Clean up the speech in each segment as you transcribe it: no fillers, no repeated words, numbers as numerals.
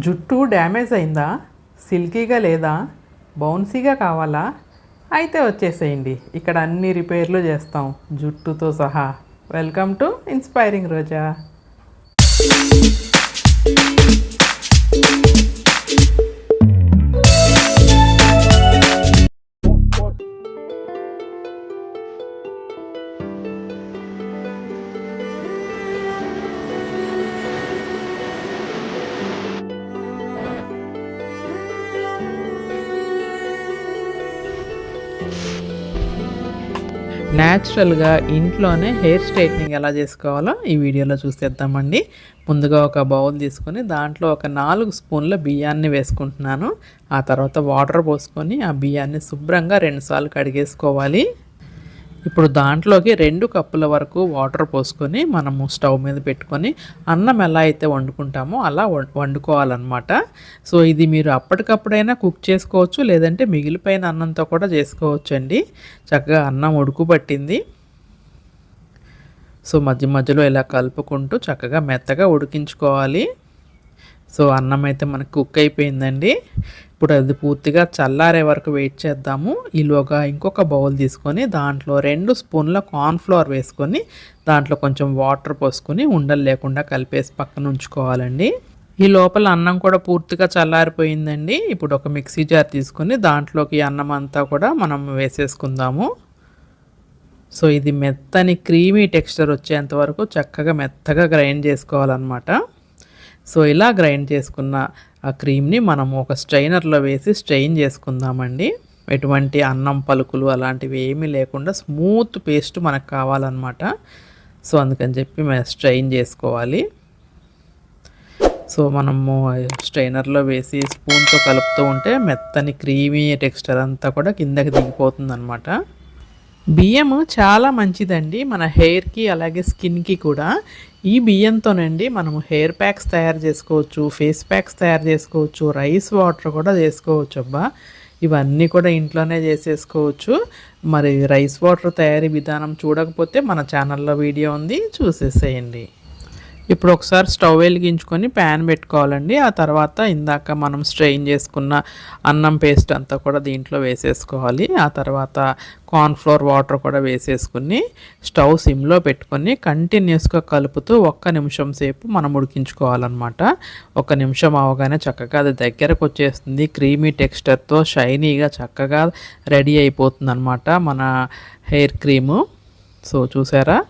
జుట్టు డ్యామేజ్ అయిందా, సిల్కీగా లేదా, బౌన్సీగా కావాలా? అయితే వచ్చేసేయండి, ఇక్కడ అన్ని రిపేర్లు చేస్తాం జుట్టుతో సహా. వెల్కమ్ టు ఇన్స్పైరింగ్ రోజా. న్యాచురల్గా ఇంట్లోనే హెయిర్ స్ట్రైట్నింగ్ ఎలా చేసుకోవాలో ఈ వీడియోలో చూసేద్దామండి. ముందుగా ఒక బౌల్ తీసుకొని దాంట్లో ఒక 4 స్పూన్ల బియ్యాన్ని వేసుకుంటున్నాను. ఆ తర్వాత వాటర్ పోసుకొని ఆ బియ్యాన్ని శుభ్రంగా 2 సార్లు కడిగేసుకోవాలి. ఇప్పుడు దాంట్లోకి 2 కప్పుల వరకు వాటర్ పోసుకొని మనము స్టవ్ మీద పెట్టుకొని అన్నం ఎలా అయితే వండుకుంటామో అలా వండుకోవాలన్నమాట. సో ఇది మీరు అప్పటికప్పుడైనా కుక్ చేసుకోవచ్చు, లేదంటే మిగిలిపోయిన అన్నంతో కూడా చేసుకోవచ్చు అండి. చక్కగా అన్నం ఉడుకు పట్టింది. సో మధ్య మధ్యలో ఇలా కలుపుకుంటూ చక్కగా మెత్తగా ఉడికించుకోవాలి. సో అన్నం అయితే మనకు కుక్ అయిపోయిందండి. ఇప్పుడు అది పూర్తిగా చల్లారే వరకు వెయిట్ చేద్దాము. ఈలోగా ఇంకొక బౌల్ తీసుకొని దాంట్లో 2 స్పూన్ల కార్న్ఫ్లోర్ వేసుకొని దాంట్లో కొంచెం వాటర్ పోసుకొని ఉండలు లేకుండా కలిపేసి పక్కన ఉంచుకోవాలండి. ఈ లోపల అన్నం కూడా పూర్తిగా చల్లారిపోయిందండి. ఇప్పుడు ఒక మిక్సీ జార్ తీసుకొని దాంట్లోకి అన్నం అంతా కూడా మనం వేసేసుకుందాము. సో ఇది మెత్తని క్రీమీ టెక్స్చర్ వచ్చేంత వరకు చక్కగా మెత్తగా గ్రైండ్ చేసుకోవాలన్నమాట. సో ఇలా గ్రైండ్ చేసుకున్న ఆ క్రీమ్ని మనము ఒక స్ట్రైనర్లో వేసి స్ట్రెయిన్ చేసుకుందామండి. ఎటువంటి అన్నం పలుకులు అలాంటివి ఏమీ లేకుండా స్మూత్ పేస్ట్ మనకు కావాలన్నమాట. సో అందుకని చెప్పి మేము స్ట్రెయిన్ చేసుకోవాలి. సో మనము స్ట్రైనర్లో వేసి స్పూన్తో కలుపుతూ ఉంటే మెత్తని క్రీమీ టెక్స్చర్ అంతా కూడా కిందకి దిగిపోతుంది అన్నమాట. బియ్యము చాలా మంచిదండి మన హెయిర్కి అలాగే స్కిన్కి కూడా. ఈ బియ్యంతోనండి మనము హెయిర్ ప్యాక్స్ తయారు చేసుకోవచ్చు, ఫేస్ ప్యాక్స్ తయారు చేసుకోవచ్చు, రైస్ వాటర్ కూడా చేసుకోవచ్చు. అబ్బా ఇవన్నీ కూడా ఇంట్లోనే చేసేసుకోవచ్చు. మరి రైస్ వాటర్ తయారీ విధానం చూడకపోతే మన ఛానల్లో వీడియో ఉంది, చూసేసేయండి. ఇప్పుడు ఒకసారి స్టవ్ వెలిగించుకొని ప్యాన్ పెట్టుకోవాలండి. ఆ తర్వాత ఇందాక మనం స్ట్రెయిన్ చేసుకున్న అన్నం పేస్ట్ అంతా కూడా దీంట్లో వేసేసుకోవాలి. ఆ తర్వాత కార్న్ఫ్లోర్ వాటర్ కూడా వేసేసుకుని స్టవ్ సిమ్లో పెట్టుకొని కంటిన్యూస్గా కలుపుతూ 1 నిమిషం సేపు మనం ఉడికించుకోవాలన్నమాట. 1 నిమిషం అవగానే చక్కగా అది దగ్గరకు వచ్చేస్తుంది. క్రీమీ టెక్స్చర్తో షైనీగా చక్కగా రెడీ అయిపోతుంది అన్నమాట మన హెయిర్ క్రీము. సో చూసారా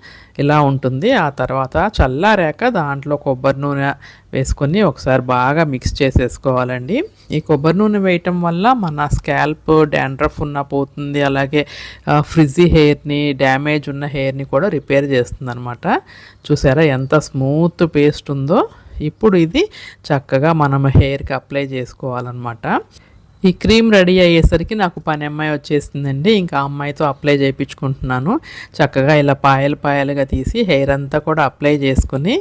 ఇలా ఉంటుంది. ఆ తర్వాత చల్లారాక దాంట్లో కొబ్బరి నూనె వేసుకొని ఒకసారి బాగా మిక్స్ చేసేసుకోవాలండి. ఈ కొబ్బరి నూనె వేయటం వల్ల మన స్కాల్ప్ డాండ్రఫ్ ఉన్న పోతుంది, అలాగే ఫ్రిజీ హెయిర్ని, డ్యామేజ్ ఉన్న హెయిర్ని కూడా రిపేర్ చేస్తుంది అనమాట. చూసారా ఎంత స్మూత్ పేస్ట్ ఉందో. ఇప్పుడు ఇది చక్కగా మనం హెయిర్కి అప్లై చేసుకోవాలన్నమాట. ఈ క్రీమ్ రెడీ అయ్యేసరికి నాకు పని అమ్మాయి వచ్చేసిందండి. ఇంకా అమ్మాయితో అప్లై చేయించుకుంటున్నాను. చక్కగా ఇలా పాయలుగా తీసి హెయిర్ అంతా కూడా అప్లై చేసుకుని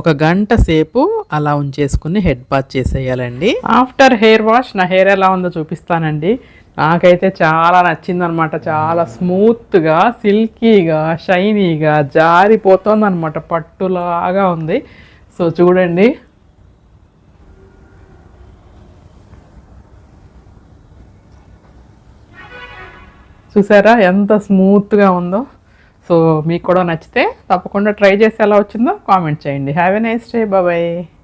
1 గంట సేపు అలా ఉంచేసుకుని హెడ్ బాత్ చేసేయాలండి. ఆఫ్టర్ హెయిర్ వాష్ నా హెయిర్ ఎలా ఉందో చూపిస్తానండి. నాకైతే చాలా నచ్చిందనమాట. చాలా స్మూత్గా, సిల్కీగా, షైనీగా జారిపోతుంది అనమాట. పట్టులాగా ఉంది. సో చూడండి. చూసారా ఎంత స్మూత్గా ఉందో. సో మీకు కూడా నచ్చితే తప్పకుండా ట్రై చేసి ఎలా వచ్చిందో కామెంట్ చేయండి. Have a nice day. Bye.